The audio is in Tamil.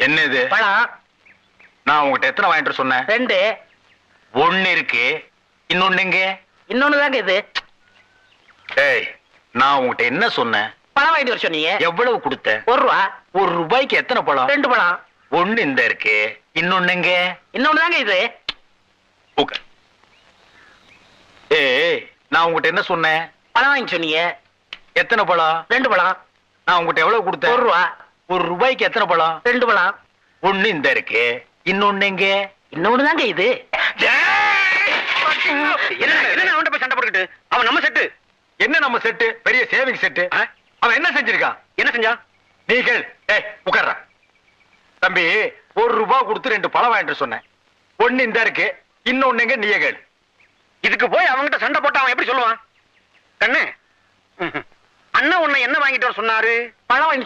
என்ன இது? பழம். நான் உங்ககிட்ட எத்தனை வாங்கிட்டு வர சொன்னேன்? 2. ஒண்ணு இருக்கு, இன்னொன்னு எங்க? இன்னொன்னு தாங்க இது. ஏய், நான் உங்ககிட்ட என்ன சொன்னேன்? பழம் வாங்கிட்டு வர சொன்னீங்க. எவ்வளவு கொடுத்த? 1 ரூபா. ₹1 எத்தனை பழம்? 2 பழம். ஒண்ணு இந்த இருக்கு, இன்னொன்னு எங்க? இன்னொன்னு தாங்க இது. உட்கார். ஏய், நான் உங்ககிட்ட என்ன சொன்னேன்? பழம் வாங்கி சொன்னீங்க. எத்தனை பழம்? 2 பழம். நான் உங்ககிட்ட எவ்வளவு கொடுத்தேன்? 1 ரூபா. ₹1 எத்தனை பழம்? 2 பழம். ஒண்ணு இந்த இருக்கு, இன்னொன்னு எங்க? இன்னொன்னு தாங்க இது. என்ன அவன்கிட்ட போய் சண்டை போட்டுக்கிட்டு? அவன் நம்ம செட்டு. என்ன நம்ம செட்டு? பெரிய சேவிங் செட்டு. அவன் என்ன செஞ்சிருக்கான்? என்ன செஞ்சா? நீ கேள். ஏய், உட்கார்றா. தம்பி, ₹1 கொடுத்து 2 பழம் வாங்கிட்டு சொன்னேன். ஒண்ணு இந்த இருக்கு, இன்னொன்னு எங்க? நீயே கேள். இதுக்கு போய் அவன்கிட்ட சண்டை போட்டு அவன் எப்படி சொல்லுவான்? கண்ணு, அண்ணா உன்னை என்ன வாங்கிட்டு வர சொன்னாரு? பழம் வாங்கி